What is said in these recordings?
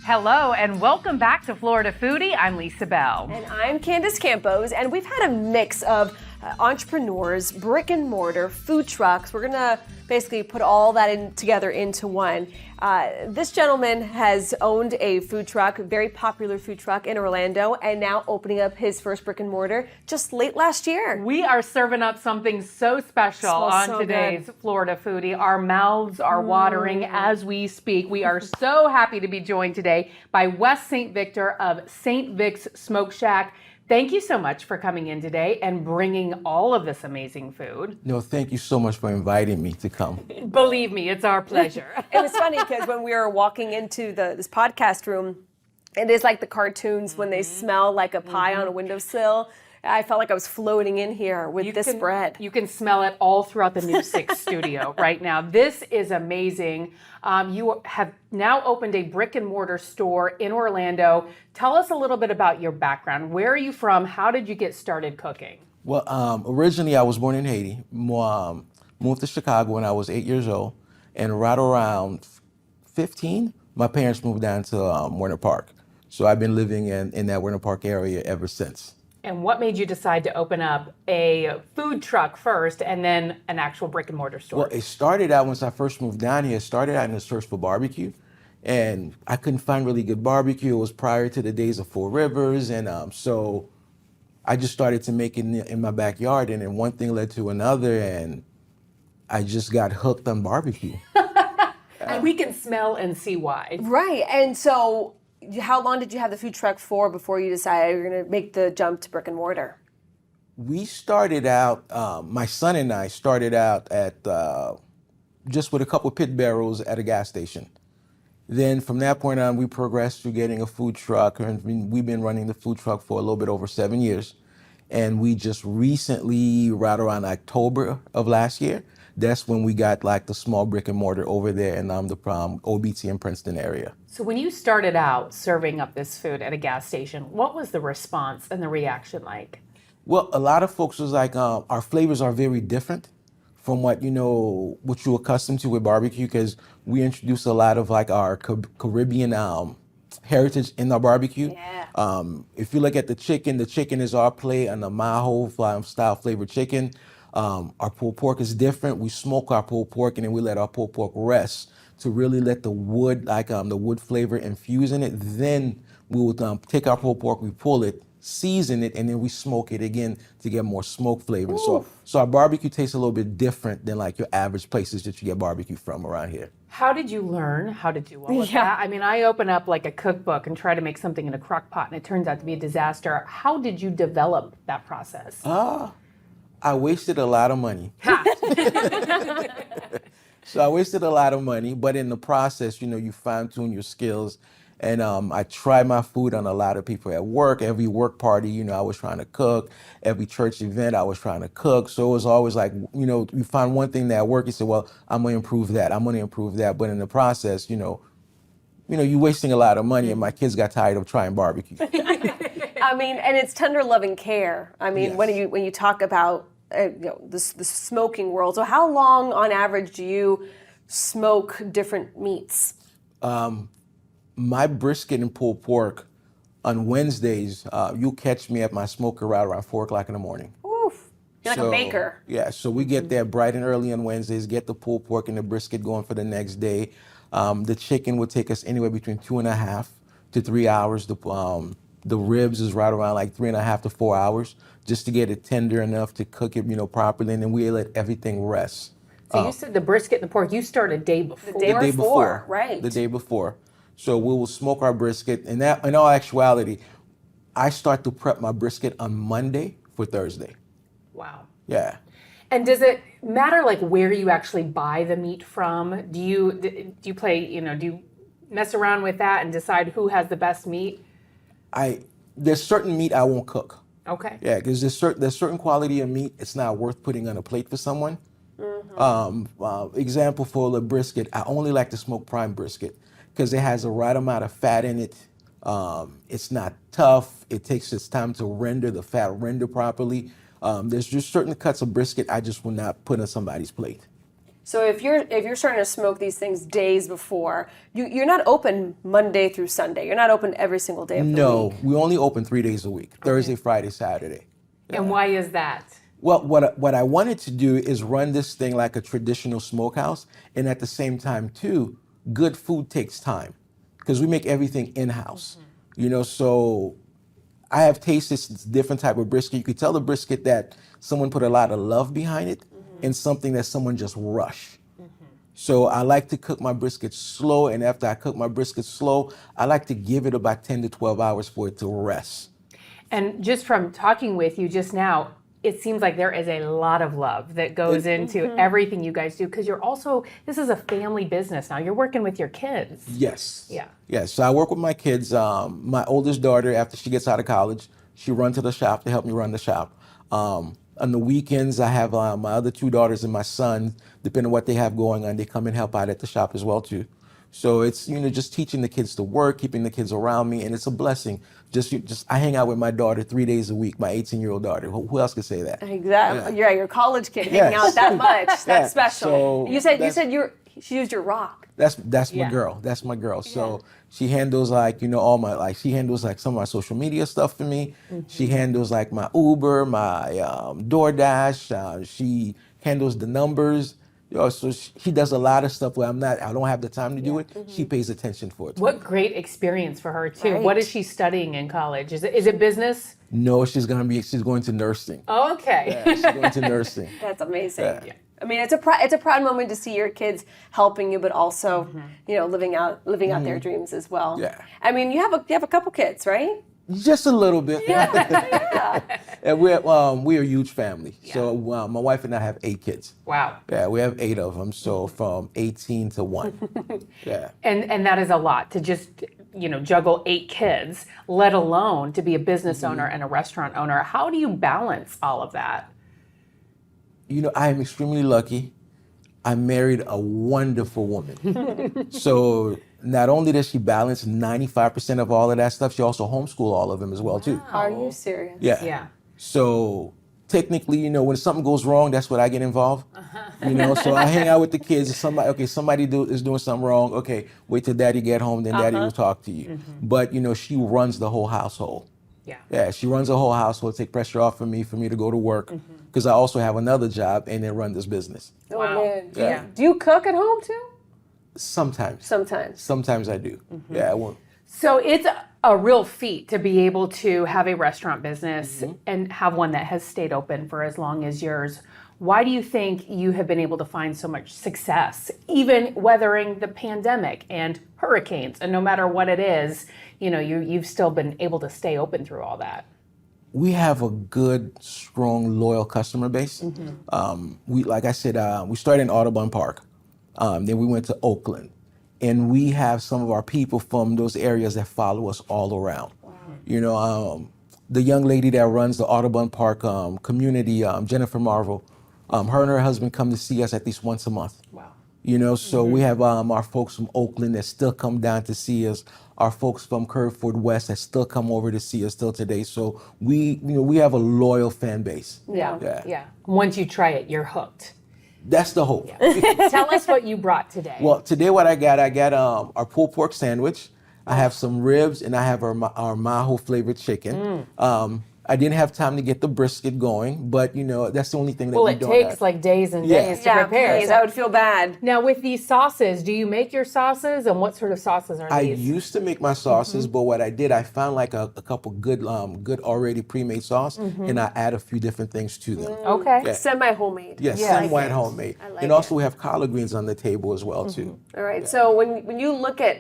Hello and welcome back to Florida Foodie. I'm Lisa Bell. And I'm Candace Campos, and we've had a mix of entrepreneurs, brick and mortar, food trucks. We're gonna basically put all that together into one. This gentleman has owned a food truck, a very popular food truck in Orlando, and now opening up his first brick and mortar just late last year. We are serving up something so special on so today's good. Florida Foodie. Our mouths are watering as we speak. We are so happy to be joined today by Wess St. Victor of St. Vic's Smoke Shack. Thank you so much for coming in today and bringing all of this amazing food. No, thank you so much for inviting me to come. Believe me, it's our pleasure. It was funny because when we were walking into this podcast room, it is like the cartoons when they smell like a pie on a windowsill. I felt like I was floating in here with this bread. You can smell it all throughout the new 6 studio right now. This is amazing. You have now opened a brick and mortar store in Orlando. Tell us a little bit about your background. Where are you from? How did you get started cooking? Well, originally I was born in Haiti, moved to Chicago when I was 8 years old, and right around 15, my parents moved down to Winter Park. So I've been living in that Winter Park area ever since. And what made you decide to open up a food truck first and then an actual brick and mortar store? Well, it started out once I first moved down here. It started out in the search for barbecue, and I couldn't find really good barbecue. It was prior to the days of Four Rivers, and so I just started to make it in my backyard, and then one thing led to another, and I just got hooked on barbecue. And we can smell and see why. Right, and so how long did you have the food truck for before you decided you were going to make the jump to brick and mortar? We started out, my son and I started out at just with a couple of pit barrels at a gas station. Then from that point on, we progressed to getting a food truck, and we've been running the food truck for a little bit over 7 years. And we just recently, right around October of last year, that's when we got like the small brick and mortar over there in the OBT in Princeton area. So when you started out serving up this food at a gas station, what was the response and the reaction like? Well, a lot of folks was like, our flavors are very different from what you're accustomed to with barbecue, because we introduce a lot of like our Caribbean heritage in our barbecue. Yeah. If you look at the chicken is our play on the Maho style flavored chicken. Our pulled pork is different. We smoke our pulled pork and then we let our pulled pork rest to really let the wood, the wood flavor infuse in it. Then we would take our pulled pork, we pull it, season it, and then we smoke it again to get more smoke flavor. So our barbecue tastes a little bit different than like your average places that you get barbecue from around here. How did you learn how to do all of that? I mean, I open up like a cookbook and try to make something in a crock pot and it turns out to be a disaster. How did you develop that process? I wasted a lot of money. So I wasted a lot of money, but in the process, you fine tune your skills. And I tried my food on a lot of people at work. Every work party, I was trying to cook. Every church event, I was trying to cook. So it was always like, you find one thing that worked, you say, well, I'm going to improve that. I'm going to improve that. But in the process, you're wasting a lot of money, and my kids got tired of trying barbecue. I mean, and it's tender loving care. I mean, Yes. when you talk about the smoking world, so how long on average do you smoke different meats? My brisket and pulled pork on Wednesdays, you'll catch me at my smoker right around 4 o'clock in the morning. Oof. You're like a baker. Yeah, so we get there bright and early on Wednesdays, get the pulled pork and the brisket going for the next day. The chicken would take us anywhere between 2.5 to 3 hours. The ribs is right around like 3.5 to 4 hours just to get it tender enough to cook it, properly, and then we let everything rest. So you said the brisket and the pork, you start a day before. The day The day before, right. The day before. So we will smoke our brisket, and that, in all actuality, I start to prep my brisket on Monday for Thursday. Wow. Yeah. And does it matter like where you actually buy the meat from? Do you play, do you mess around with that and decide who has the best meat? There's certain meat I won't cook. Okay. Yeah, because there's certain quality of meat it's not worth putting on a plate for someone. Example for the brisket, I only like to smoke prime brisket because it has the right amount of fat in it. It's not tough. It takes its time to render, the fat render properly. There's just certain cuts of brisket I just will not put on somebody's plate. So if you're starting to smoke these things days before, you're not open Monday through Sunday. You're not open every single day of the week. No, we only open 3 days a week: Thursday, Friday, Saturday. And why is that? Well, what I wanted to do is run this thing like a traditional smokehouse, and at the same time too, good food takes time because we make everything in-house. So I have tasted different type of brisket. You could tell the brisket that someone put a lot of love behind it, and something that someone just rushed. So I like to cook my brisket slow, and after I cook my brisket slow, I like to give it about 10 to 12 hours for it to rest. And just from talking with you just now, it seems like there is a lot of love that goes into everything you guys do, because this is a family business now. You're working with your kids. Yes. Yeah. Yes. So I work with my kids. My oldest daughter, after she gets out of college, she runs to the shop to help me run the shop. On the weekends, I have my other 2 daughters and my son, depending on what they have going on, they come and help out at the shop as well too. So it's just teaching the kids to work, keeping the kids around me, and it's a blessing. Just I hang out with my daughter 3 days a week, my 18-year-old daughter. Who else could say that? Exactly. Yeah, you're a college kid hanging out that much. That's special. So you said she used your rock. That's my girl. That's my girl. So she handles all my she handles some of my social media stuff for me. She handles my Uber, my DoorDash. She handles the numbers. So she does a lot of stuff where I don't have the time to do it. She pays attention for it. What great experience for her too. Right. What is she studying in college? Is it business? No, she's going to nursing. Oh, okay. Yeah, she's going to nursing. That's amazing. Yeah. I mean, it's a proud moment to see your kids helping you, but also living out their dreams as well. Yeah. I mean, you have a couple kids, right? Just a little bit. Yeah. And we're a huge family. So my wife and I have 8 kids. Wow. Yeah, we have 8 of them. So from 18 to 1. Yeah. And that is a lot to just juggle 8 kids, let alone to be a business owner and a restaurant owner. How do you balance all of that? I am extremely lucky. I married a wonderful woman. So not only does she balance 95% of all of that stuff, she also homeschool all of them as well too. Are you serious? Yeah. Yeah. So technically, when something goes wrong, that's when I get involved. So I hang out with the kids. If somebody is doing something wrong. Okay, wait till daddy get home, then daddy will talk to you. But she runs the whole household. Yeah. Yeah, she runs the whole household, take pressure off for me to go to work, because I also have another job and then run this business. Oh Wow. man. Yeah. Do you cook at home too? Sometimes. Sometimes I do. Yeah, I won't. So it's a real feat to be able to have a restaurant business and have one that has stayed open for as long as yours. Why do you think you have been able to find so much success, even weathering the pandemic and hurricanes, and no matter what it is, you've still been able to stay open through all that? We have a good, strong, loyal customer base. Like I said, we started in Audubon Park. Then we went to Oakland. And we have some of our people from those areas that follow us all around. Wow. The young lady that runs the Audubon Park community, Jennifer Marvel, her and her husband come to see us at least once a month. Wow. So we have our folks from Oakland that still come down to see us, our folks from Kerford West that still come over to see us still today. So we have a loyal fan base. Yeah. Once you try it, you're hooked. That's the hope. Tell us what you brought today. Well, today what I got our pulled pork sandwich. I have some ribs, and I have our maho flavored chicken. I didn't have time to get the brisket going, but that's the only thing that we don't have. Well, it takes like days and days to prepare. Please, I would feel bad. Now with these sauces, do you make your sauces, and what sort of sauces are I these? used to make my sauces, but what I did, I found a couple good already pre-made sauce, and I add a few different things to them. Okay. Yeah. Semi-homemade. Yes, Yeah. semi homemade. I like And also we have collard greens on the table as well too. All right. So when you look at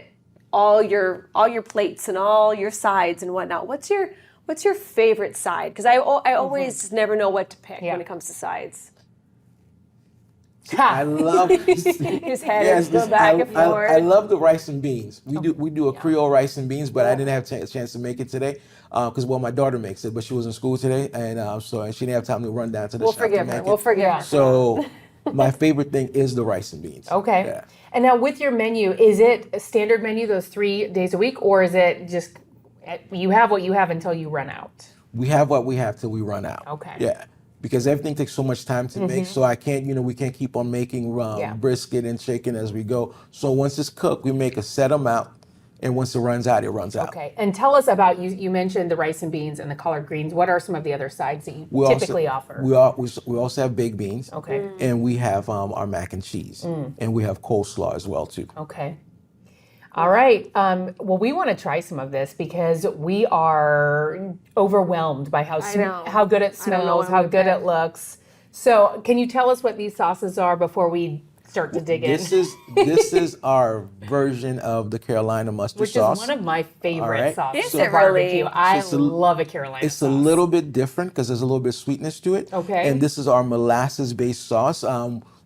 all your plates and all your sides and whatnot, what's your favorite side? Because I always just never know what to pick when it comes to sides. I love His head is go back and forth. I love the rice and beans. We do a Creole rice and beans, but I didn't have a chance to make it today because my daughter makes it, but she was in school today, and she didn't have time to run down to the shop to make it. We'll forgive her. So my favorite thing is the rice and beans. Okay. Yeah. And now with your menu, is it a standard menu those 3 days a week, or is it just you have what you have until you run out? We have what we have till we run out. Okay. Yeah. because everything takes so much time to make. So I can't, we can't keep on making brisket and chicken as we go. So once it's cooked, we make a set amount, and once it runs out, it runs out. Okay, and tell us about, you mentioned the rice and beans and the collard greens. What are some of the other sides that you typically offer? We also have baked beans. Okay. And we have our mac and cheese. And we have coleslaw as well, too. Okay. All right. Well, we want to try some of this because we are overwhelmed by how good it smells, how good it looks. So can you tell us what these sauces are before we start to dig in? This is our version of the Carolina mustard sauce. Which is one of my favorite sauces. Is it really? I love a Carolina It's sauce. a little bit different because there's a little bit of sweetness to it. Okay. And this is our molasses-based sauce.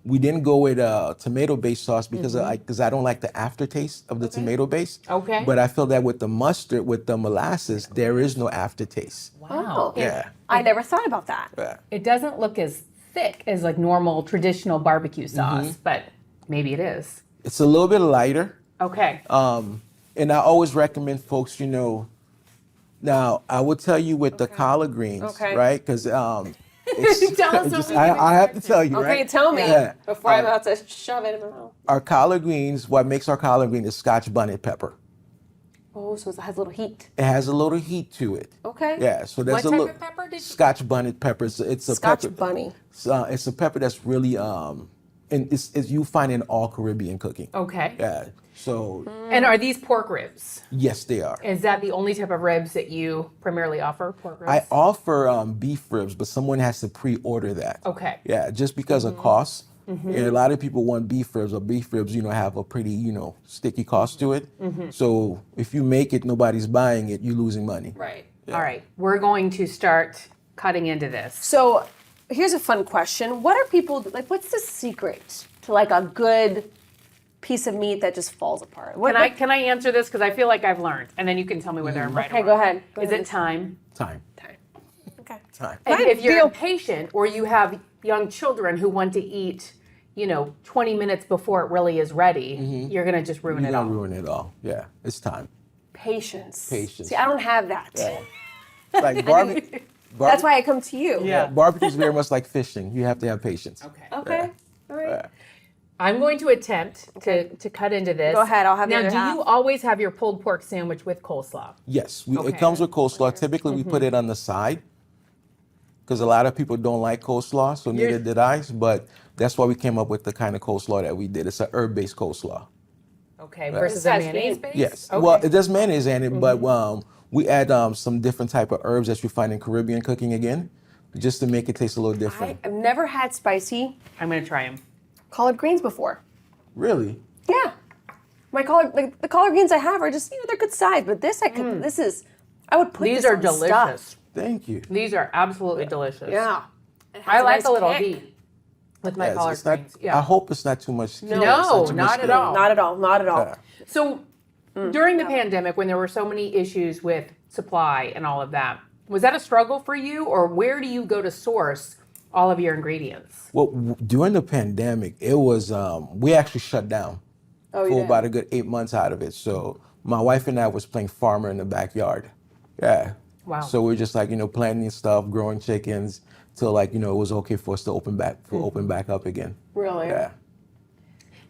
We didn't go with a tomato-based sauce because I don't like the aftertaste of the tomato base. Okay. But I feel that with the mustard, with the molasses, there is no aftertaste. Wow. Yeah. I never thought about that. Yeah. It doesn't look as thick as like normal traditional barbecue sauce, but maybe it is. It's a little bit lighter. Okay. And I always recommend folks, now I will tell you with the collard greens, right? Because Tell us what I have to tell you, Okay, right? tell me Yeah. before I'm about to shove it in my mouth. Our collard greens, what makes our collard green is Scotch bonnet pepper. Oh, so it has a little heat. It has a little heat to it. Okay. Yeah, so What there's a type little of pepper did you? Scotch bonnet pepper. It's a Scotch pepper. bunny. It's a pepper that's really and it's you find in all Caribbean cooking. Okay. Yeah. So And are these pork ribs? yes, they are. Is that the only type of ribs that you primarily offer, pork ribs? I offer beef ribs, but someone has to pre-order that. Okay. Yeah, just because of cost. And a lot of people want beef ribs, or beef ribs, have a pretty, sticky cost to it. So if you make it, nobody's buying it, you're losing money. Right. All right. We're going to start cutting into this. So here's a fun question. What are people, like, what's the secret to like a good piece of meat that just falls apart? Can I answer this? Because I feel like I've learned. And then you can tell me whether I'm right Okay, or go wrong. ahead. Go Is ahead. it time? Time. Okay. Time. And Fine. if you're Deal. impatient or you have young children who want to eat, 20 minutes before it really is ready, you're going to just ruin You're it all. gonna ruin it all. Yeah, it's time. Patience. Patience. See, I don't have that. Like barbecue. That's why I come to you. Yeah. Barbecue is very much like fishing. You have to have patience. Okay. Okay. All right. Yeah. I'm going to attempt to cut into this. Go ahead, I'll have the now, other do half. you always have your pulled pork sandwich with coleslaw? Yes, Okay. it comes with coleslaw. Typically, we put it on the side because a lot of people don't like coleslaw, so neither did I. But that's why we came up with the kind of coleslaw that we did. It's an herb-based coleslaw. Okay, versus a Besides mayonnaise meat. base? Yes. Okay. Well, it does mayonnaise in it, but we add some different type of herbs that you find in Caribbean cooking again, just to make it taste a little different. I've never had spicy I'm going to try them. collard greens before. Really? Yeah. The collard greens I have are just, they're good size, but this I would put These this are on delicious. stuff. Thank you. These are absolutely delicious. Yeah. It has I like nice a little kick. heat with my Yes, collard it's not- greens. Yeah. I hope it's not too much. No, it's not at heat. all. Not at all. Not at all. Yeah. So during the pandemic, when there were so many issues with supply and all of that, was that a struggle for you, or where do you go to source all of your ingredients? Well, during the pandemic, it was we actually shut down for about a good 8 months out of it. So my wife and I was playing farmer in the backyard. Yeah. Wow. So we're just like planting stuff, growing chickens till it was okay for us to open back up again. Really? Yeah.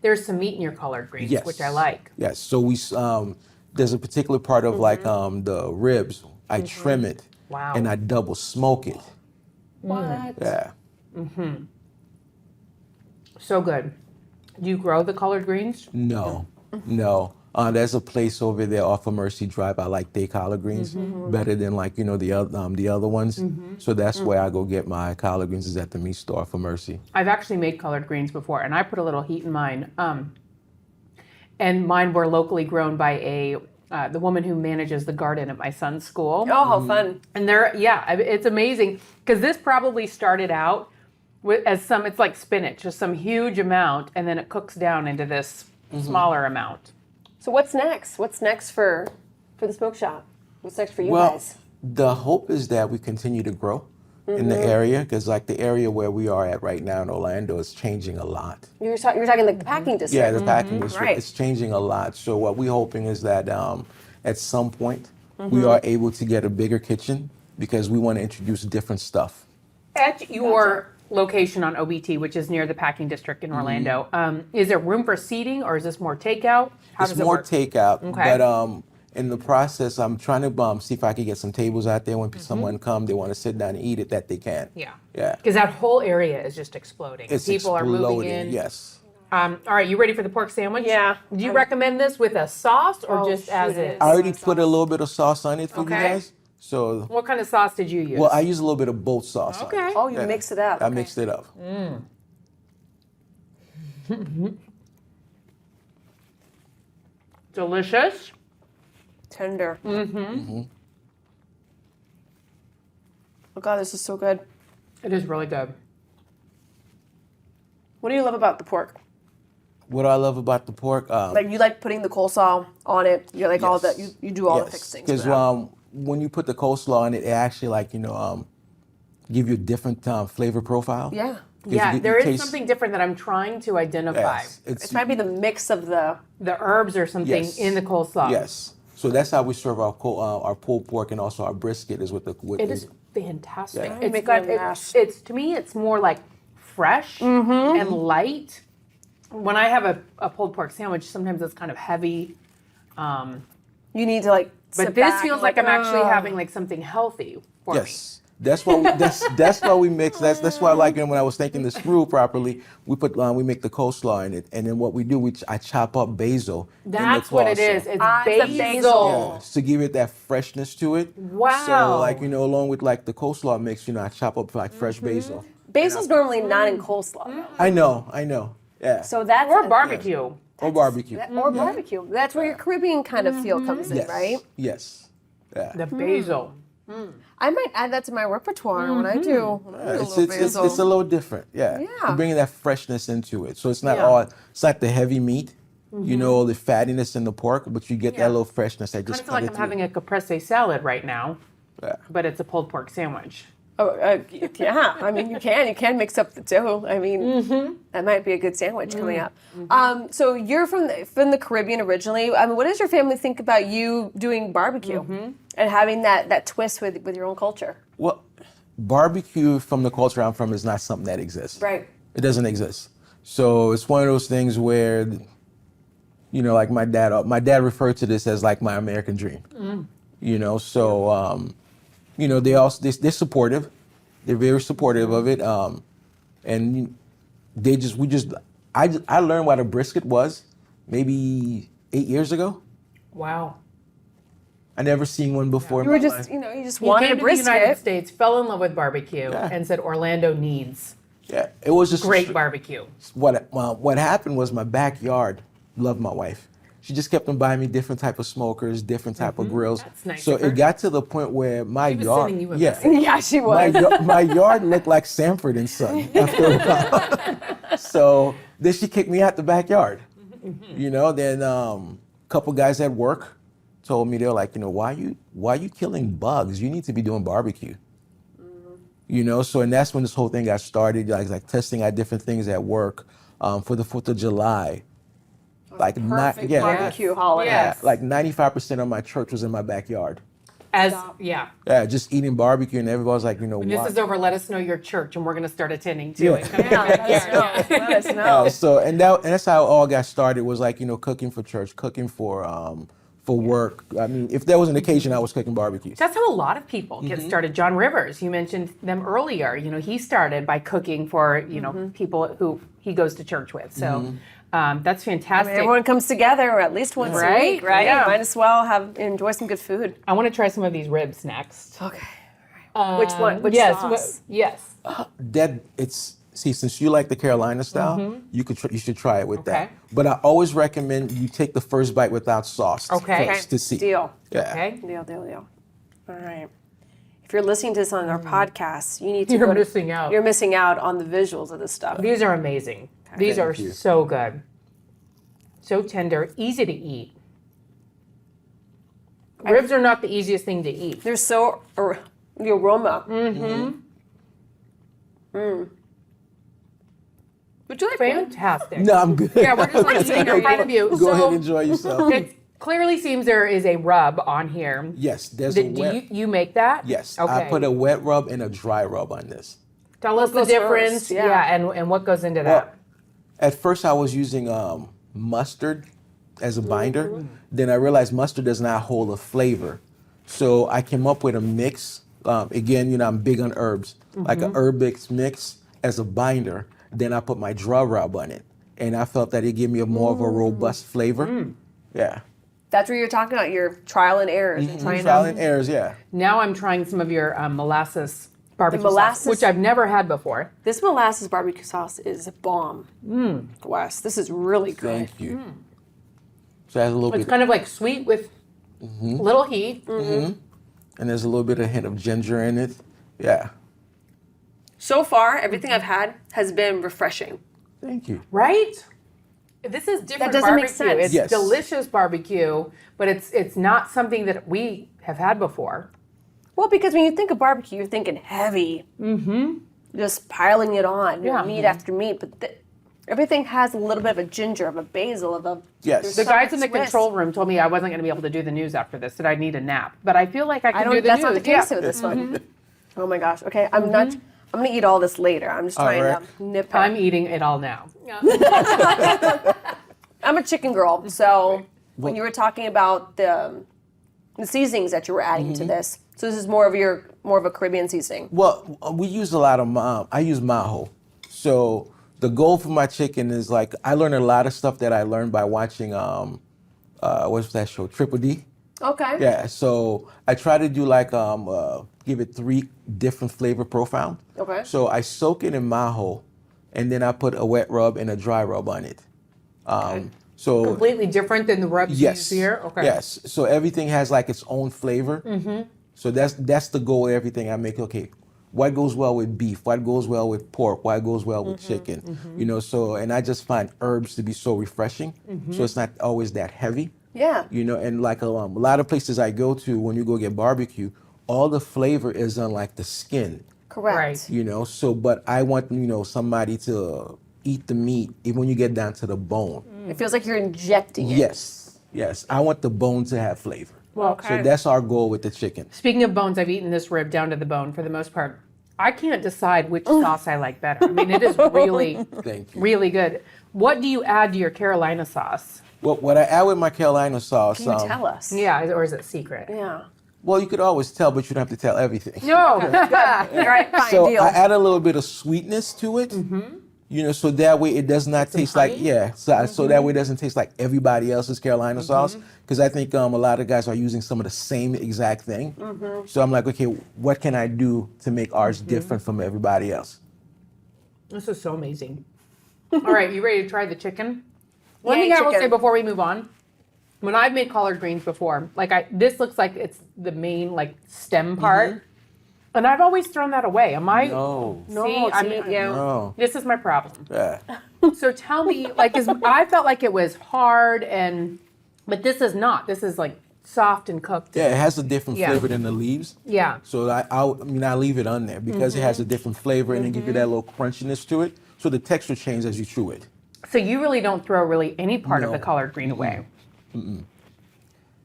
There's some meat in your collard greens, Yes. which I like. Yes. So we there's a particular part of the ribs. I trim it. Wow. And I double smoke it. What? Yeah. So good. Do you grow the collard greens? No. No. There's a place over there off of Mercy Drive. I like their collard greens better than the other ones. So that's where I go get my collard greens is at the meat store for Mercy. I've actually made collard greens before, and I put a little heat in mine. And mine were locally grown by the woman who manages the garden at my son's school. Oh, how fun. And it's amazing because this probably started out it's like spinach, just some huge amount, and then it cooks down into this smaller amount. So what's next? What's next for the smoke shop? What's next for you Well, guys? the hope is that we continue to grow in the area because the area where we are at right now in Orlando is changing a lot. You're talking like the packing district. Yeah, the packing district Right. is changing a lot. So what we're hoping is that at some point we are able to get a bigger kitchen because we want to introduce different stuff. At your location on OBT, which is near the packing district in Orlando, is there room for seating, or is this more takeout? How It's does it more work? takeout, Okay. but in the process, I'm trying to see if I can get some tables out there when someone come, they want to sit down and eat it, that they can. Yeah. Yeah. Because that whole area is just exploding. It's People are moving exploding. in. Yes. All right, you ready for the pork sandwich? Yeah. Do you recommend this with a sauce or Oh, just as shoot, is? I already put a little bit of sauce on it for you Okay. guys. So, What kind of sauce did you use? well, I use a little bit of both sauce. Okay. On it. Oh, you mix it up. I Okay. mixed it up. Delicious. Tender. Mm-hmm. Oh God, this is so good. It is really good. What do you love about the pork? What do I love about the pork? Like you like putting the coleslaw on it. You're like all the you do all the fixed things. Because when you put the coleslaw on it, it actually give you a different flavor profile. yeah. 'Cause Yeah, you there is taste- something different that I'm trying to identify. Yes, It might be the mix of the. The herbs or something Yes. in the coleslaw. Yes. So that's how we serve our pulled pork and also our brisket is with the. It is fantastic. Yeah. It's Make got it a mash. it's to me it's more like fresh and light. When I have a pulled pork sandwich, sometimes it's kind of heavy. You need to like. But sit this back feels and like I'm actually "Oh." having like something healthy for me. Yes. That's why that's why we mix. That's why when I was thinking this through properly, we make the coleslaw in it, and then what we do, I chop up basil. in the That's what it coleslaw. is. It's It's the basil. Yeah, to give it that freshness to it. Wow. So along with the coleslaw mix, I chop up fresh basil. Basil's normally not in coleslaw. though. I know. Yeah. So that's Or barbecue. or barbecue. or barbecue. That's where your Caribbean kind of feel comes in, Yes. right? Yes. Yeah. The basil. I might add that to my repertoire when I do. When I do a It's, little it's, basil. it's a little different, yeah. Yeah. You're bringing that freshness into it, so it's not Yeah. it's not the heavy meat, the fattiness in the pork, but you get that little freshness that I just feel like I'm through. having a caprese salad right now, Yeah. but it's a pulled pork sandwich. Oh, yeah. I mean, you can mix up the two. I mean, that might be a good sandwich coming up. So you're from the Caribbean originally. I mean, what does your family think about you doing barbecue and having that twist with your own culture? Well, barbecue from the culture I'm from is not something that exists. Right. It doesn't exist. So it's one of those things where, like my dad referred to this as like my American dream. So they're supportive. They're very supportive of it. And I learned what a brisket was maybe 8 years ago. Wow. I never seen one before. You were in my just, life. you just He wanted came a to the United brisket. States, fell in love with barbecue, Yeah. and said Orlando needs Yeah, it was just great barbecue. What happened was my backyard loved my wife. She just kept on buying me different type of smokers, different type of grills. That's nice So of her. it got to the point where my She was yard, sending you a yeah, message. Yeah, she was. my yard looked like Sanford and Son after a while. So then she kicked me out the backyard. Then a couple guys at work told me, they're like, why are you killing bugs? You need to be doing barbecue. So and that's when this whole thing got started, like testing out different things at work for the 4th of July. Perfect yeah, barbecue holiday. Yeah. like 95% of my church was in my backyard. Yeah. Yeah, just eating barbecue, and everybody's like, When why? this is over, let us know your church, and we're going to start attending to it. Yeah, let us know. So and that's how it all got started. Was like cooking for church, cooking for work. I mean, if there was an occasion, I was cooking barbecue. That's how a lot of people get started. John Rivers, you mentioned them earlier. He started by cooking for people who he goes to church with. So that's fantastic. Everyone comes together, or at least once a Right? week, right? Yeah. Might as well enjoy some good food. I want to try some of these ribs next. Okay. Which one? Which yes, sauce? yes. Since you like the Carolina style, you should try it with Okay. that. But I always recommend you take the first bite without sauce Okay. first to see. Deal. Yeah. Okay. Deal. All right. If you're listening to this on our podcast, you need to You're go to- missing out. You're missing out on the visuals of this stuff. These are amazing. These are Thank you. so good. So tender, easy to eat. Ribs are not the easiest thing to eat. They're so the aroma. Would you like one? Fantastic. No, I'm good. Yeah, we're just like eating in front of you. Go ahead and enjoy yourself. It clearly seems there is a rub on here. Yes, there's Do a wet. you make that? Yes, Okay. I put a wet rub and a dry rub on this. Tell us the goes difference. first? Yeah. And what goes into Well, that. at first I was using mustard as a binder. Then I realized mustard does not hold a flavor. So I came up with a mix. Again, I'm big on herbs, like an herb mix as a binder. Then I put my dry rub on it. And I felt that it gave me a more of a robust flavor. Yeah. That's where you're talking about your trial and errors and trying Trial out. and errors, yeah. Now I'm trying some of your molasses barbecue molasses- sauce, which I've never had before. This molasses barbecue sauce is a bomb. Wes, this is really good. Thank you. So it has a little It's bit, kind of like sweet with little heat. and there's a little bit of hint of ginger in it. Yeah. So far, everything I've had has been refreshing. Thank you. Right? This is different doesn't make barbecue. sense. It's Yes. delicious barbecue, but it's not something that we have had before. Well, because when you think of barbecue, you're thinking heavy. Just piling it on, Yeah. meat after meat. But everything has a little bit of a ginger, of a basil, of a. Yes. there's The some guys in the twist. control room told me I wasn't going to be able to do the news after this, that I'd need a nap. But I feel like I can I do don't. the That's news. not the case with this one. Oh my gosh. Okay, I'm not. I'm gonna eat all this later. I'm just trying right. to nip. I'm eating it all now. I'm a chicken girl, so when you were talking about the seasonings that you were adding to this, so this is more of a Caribbean seasoning. Well, we use a lot of I use maho. So the goal for my chicken is like I learned a lot of stuff that I learned by watching what's that show? Triple D. Okay. Yeah. So I try to do like give it 3 different flavor profiles. Okay. So I soak it in maho, and then I put a wet rub and a dry rub on it. So Completely different than the rubs you use yes, here? Okay. yes. So everything has like its own flavor. So that's the goal of everything I make. Okay, what goes well with beef? What goes well with pork? What goes well with chicken? So and I just find herbs to be so refreshing. So it's not always that heavy. Yeah. And like a lot of places I go to, when you go get barbecue, all the flavor is on like the skin. Correct. Right. So but I want somebody to eat the meat even when you get down to the bone. It feels like you're injecting it. Yes. I want the bone to have flavor. Okay. So that's our goal with the chicken. Speaking of bones, I've eaten this rib down to the bone for the most part. I can't decide which sauce I like better. I mean, it is really, Thank you. really good. What do you add to your Carolina sauce? Well, what I add with my Carolina sauce, Can you tell us? Yeah, or is it secret? Yeah. well, you could always tell, but you don't have to tell everything. No. All right. Fine. So deal. I add a little bit of sweetness to it. So that way it does not taste like so that way it doesn't taste like everybody else's Carolina sauce. Because I think a lot of guys are using some of the same exact thing. So I'm like, okay, what can I do to make ours different from everybody else? This is so amazing. All right, you ready to try the chicken? One Yay, thing I will chicken. say before we move on, when I've made collard greens before, this looks like it's the main stem part, and I've always thrown that away. Am I? No. No. This is my problem. Yeah. So tell me, I felt like it was hard but this is not. This is soft and cooked. Yeah, it has a different Yeah. flavor than the leaves. Yeah. So I leave it on there because it has a different flavor and it gives you that little crunchiness to it. So the texture changes as you chew it. So you really don't throw any part of No. the collard green away.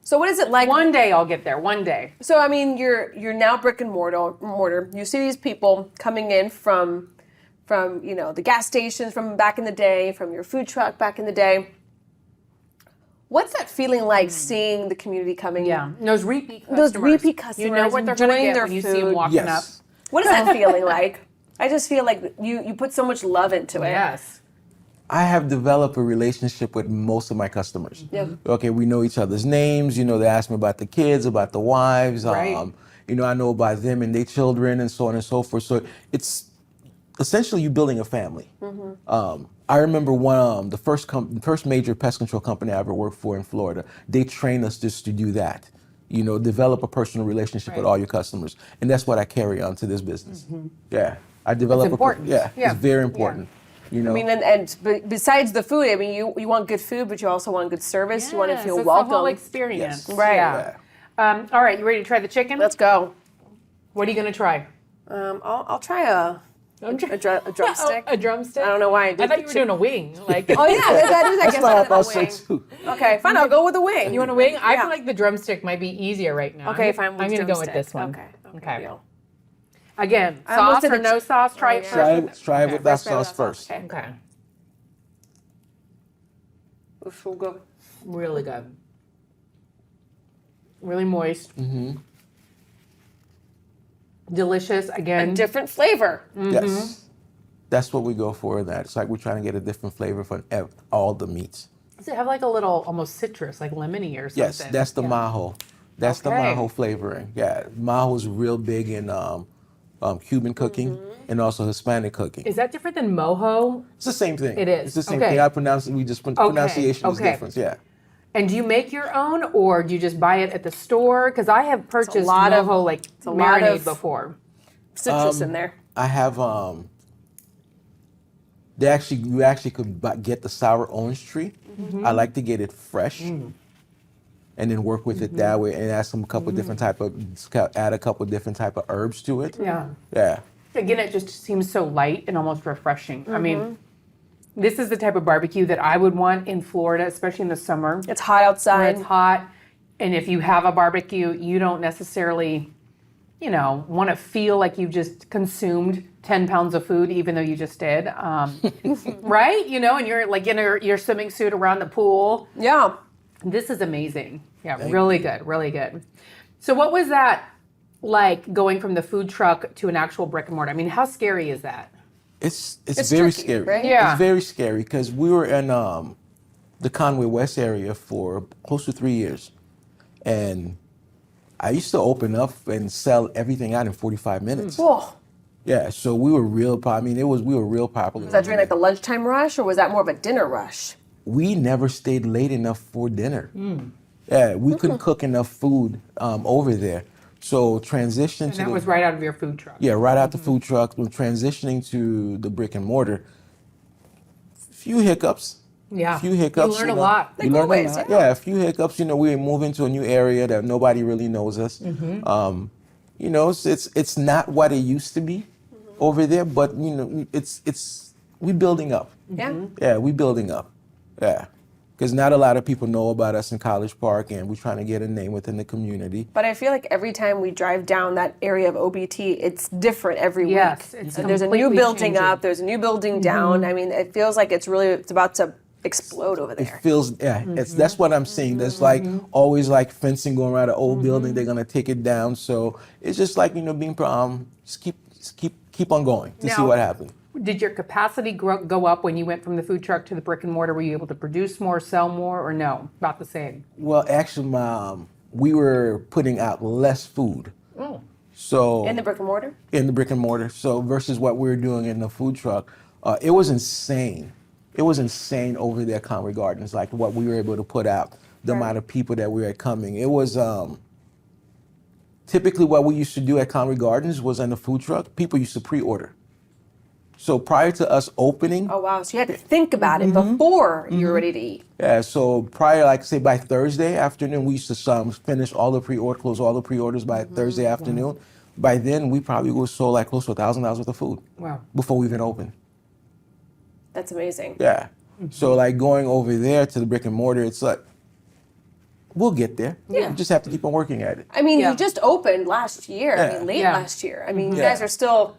So what is it like? One day I'll get there. One day. So I mean, you're now brick and mortar. You see these people coming in from the gas stations from back in the day, from your food truck back in the day. What's that feeling like seeing the community coming Yeah. in? Those repeat customers. Those repeat customers You know what they're going to enjoying get their when you see them food. walking up. Yes. What is that feeling like? I just feel like you put so much love into it. Yes. I have developed a relationship with most of my customers. Yeah. Okay, we know each other's names. They ask me about the kids, about the wives. Right. I know about them and their children and so on and so forth. So it's essentially you building a family. I remember the first major pest control company I ever worked for in Florida. They trained us just to do that. Develop a personal relationship with Right. all your customers, and that's what I carry on to this business. Yeah, I develop. important. Yeah, Yeah. it's very important. I mean, and besides the food, I mean, you want good food, but you also want good service. You want to feel it's welcome. the whole experience. Yes. Right. Yeah. All right, you ready to try the chicken? Let's go. What are you going to try? I'll try a drumstick. A drumstick? I don't know why I did. I thought you were doing a wing. Oh yeah, that is. I guess That's kind what I of a thought wing. so too. Okay, fine. I'll go with the wing. You want a wing? I Yeah. feel like the drumstick might be easier right now. Okay, fine. I'm going to go with drumstick. this one. Okay. Okay. Deal. Again, I almost sauce did or the no sauce? Try it yeah. first. Try it Okay. with that Let's try it with sauce that first. sauce. Okay. It's so good. Really good. Really moist. Delicious. Again. A different flavor. Yes. That's what we go for in that. It's like we're trying to get a different flavor from all the meats. Does it have like a little almost citrus, like lemony or something? Yes, that's the majo. That's the Okay. majo flavoring. Yeah, majo is real big in Cuban cooking and also Hispanic cooking. Is that different than mojo? It's the same thing. It is. It's the same Okay. thing. I pronounce it. We just pronunciation is Okay. different. Yeah. And do you make your own, or do you just buy it at the store? Because I have purchased lot of- mojo like a lot marinade of- before. Citrus in there. I have you actually could get the sour orange tree. I like to get it fresh and then work with it that way and add a couple different type of herbs to it. Yeah. Yeah. Again, it just seems so light and almost refreshing. I mean, this is the type of barbecue that I would want in Florida, especially in the summer. It's hot Where outside. it's hot, and if you have a barbecue, you don't necessarily, want to feel like you've just consumed 10 pounds of food, even though you just did, right? And you're like in your swimming suit around the pool. Yeah. This is amazing. Yeah, really good, really good. So what was that like going from the food truck to an actual brick and mortar? I mean, how scary is that? It's very tricky, scary. right? Yeah. It's very scary because we were in the Conway West area for close to 3 years. And I used to open up and sell everything out in 45 minutes. Whoa. Yeah, so we were real. We were real popular. Was that during like the lunchtime rush, or was that more of a dinner rush? We never stayed late enough for dinner. Yeah, we couldn't cook enough food over there. So transition And to that was right out of your food truck. yeah, right out the food truck. When transitioning to the brick and mortar, few hiccups. Yeah. A few hiccups. You learn a lot. You learn a always, lot. yeah. Yeah, a few hiccups. We were moving to a new area that nobody really knows us. It's not what it used to be over there, but we building up. Yeah. Yeah, we building up. Yeah, because not a lot of people know about us in College Park, and we're trying to get a name within the community. But I feel like every time we drive down that area of OBT, it's different every Yes, week. it's There's a new completely building changing. up, there's a new building down. I mean, it feels like it's about to explode over there. It feels that's what I'm seeing. There's like always like fencing going around an old building. They're gonna take it down. So it's just like being just keep on going to see Now- what happens. Did your capacity go up when you went from the food truck to the brick and mortar? Were you able to produce more, sell more, or no? About the same? Well, actually, we were putting out less food. So In the brick and mortar? in the brick and mortar. So versus what we were doing in the food truck, it was insane. It was insane over there at Conway Gardens, like what we were able to put out, the amount of people that we had coming. It was typically what we used to do at Conway Gardens was in the food truck, people used to pre-order. So prior to us opening, Oh, wow. So you had to think about it before you were ready to eat. yeah, so prior, like say by Thursday afternoon, we used to finish all the close all the pre-orders by Thursday afternoon. By then, we probably would sold like close to $1,000 worth of food Wow. before we even opened. That's amazing. Yeah. So like going over there to the brick and mortar, it's like, we'll get there. Yeah. You just have to keep on working at it. I mean, Yeah. you just opened last year. I Yeah. mean, late Yeah. last year. I mean, you Yeah. guys are still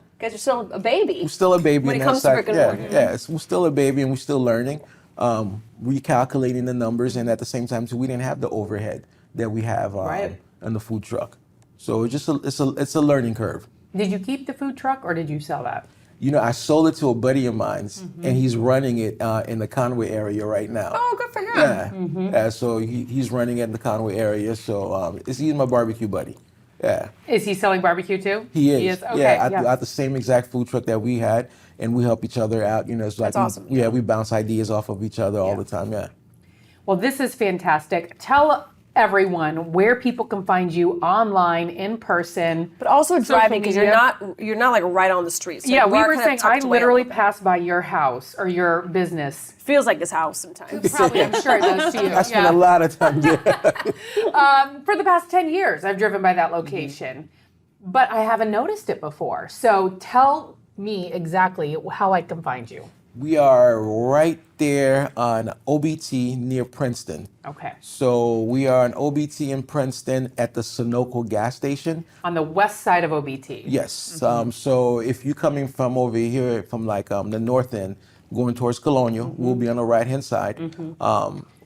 a baby. We're still a baby. When in it that comes to side. brick and yeah, mortar. Yeah, we're still a baby and we're still learning, recalculating the numbers, and at the same time, too, we didn't have the overhead that we have Right. in the food truck. So it's a learning curve. Did you keep the food truck, or did you sell that? I sold it to a buddy of mine, and he's running it in the Conway area right now. Oh, good for him. Yeah, yeah. So he's running it in the Conway area. So he's my barbecue buddy. Yeah, Is he selling barbecue too? he is. Okay. Yeah, at the same exact food truck that we had, and we help each other out. It's like That's awesome. we bounce ideas off of each other all the time. Yeah. Well, this is fantastic. Tell everyone where people can find you online, in person. But also Social driving because media. you're not like right on the street. So Yeah, you we are were kind of saying I tucked away a literally little bit. passed by your house or your business. Feels like this house sometimes. Probably, I'm sure it does to you. I spent a lot of time there. For the past 10 years, I've driven by that location, but I haven't noticed it before. So tell me exactly how I can find you. We are right there on OBT near Princeton. Okay. So we are on OBT in Princeton at the Sunoco gas station. On the west side of OBT. Yes. Mm-hmm. So if you're coming from over here, from like the north end, going towards Colonial, we'll be on the right-hand side,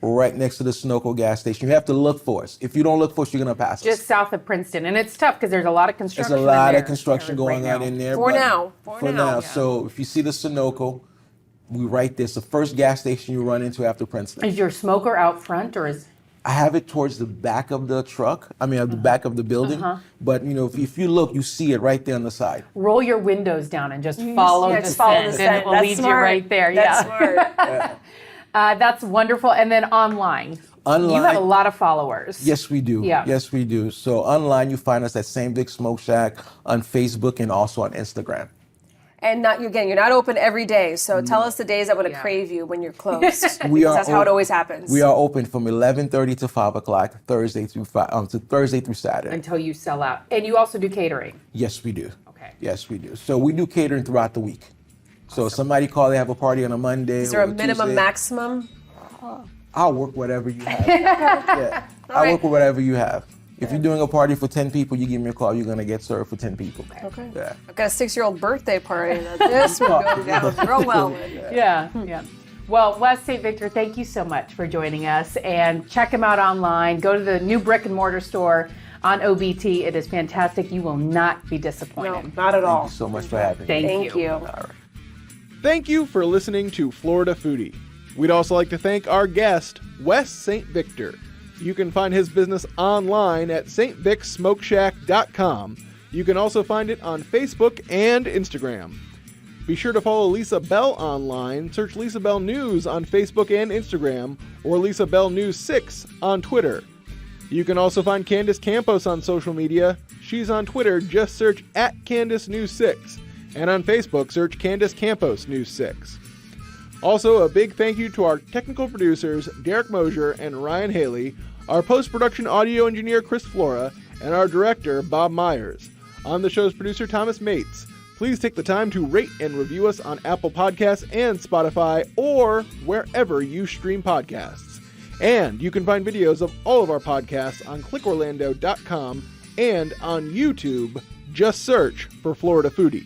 right next to the Sunoco gas station. You have to look for us. If you don't look for us, you're going to pass us. Just south of Princeton. And it's tough because there's a lot of construction There's a lot in there, of construction going right on now. in there. For but now. For now. So if you see the Sunoco, we right there. It's the first gas station you run into after Princeton. Is your smoker out front or is... I have it towards the back of the truck. I mean, at the back of the building. But you know, if you look, you see it right there on the side. Roll your windows down and just follow the just follow the scent, and scent. it will That's lead smart. you right there. That's yeah. smart. That's wonderful. And then online. Online, You have a lot of followers. Yes, we do. Yeah. Yes, we do. So online, you find us at St. Vic Smoke Shack on Facebook and also on Instagram. And you're not open every day. So tell us the days that would crave you when you're closed. That's how it always happens. We are open from 11:30 to 5 o'clock, Thursday through Saturday. Until you sell out. And you also do catering. Yes, we do. Okay. Yes, we do. So we do catering throughout the week. So if somebody call, they have a party on a Monday. Is there a or minimum, Tuesday, maximum? I'll work whatever you have. Yeah. I'll work with whatever you have. If you're doing a party for 10 people, you give me a call, you're going to get served for 10 people. Okay. Yeah. I've got a 6-year-old birthday party that this would go down real well. Yeah. Well, Wess St. Victor, thank you so much for joining us. And check him out online. Go to the new brick and mortar store on OBT. It is fantastic. You will not be disappointed. No, not at all. Thank you so much for having me. Thank you. All right. Thank you for listening to Florida Foodie. We'd also like to thank our guest, Wess St. Victor. You can find his business online at stvicsmokeshack.com. You can also find it on Facebook and Instagram. Be sure to follow Lisa Bell online. Search Lisa Bell News on Facebook and Instagram, or Lisa Bell News 6 on Twitter. You can also find Candace Campos on social media. She's on Twitter, just search @CandaceNews6. And on Facebook, search Candace Campos News 6. Also, a big thank you to our technical producers, Derek Mosier and Ryan Haley, our post-production audio engineer, Chris Flora, and our director, Bob Myers. I'm the show's producer, Thomas Mates. Please take the time to rate and review us on Apple Podcasts and Spotify, or wherever you stream podcasts. And you can find videos of all of our podcasts on clickorlando.com and on YouTube. Just search for Florida Foodie.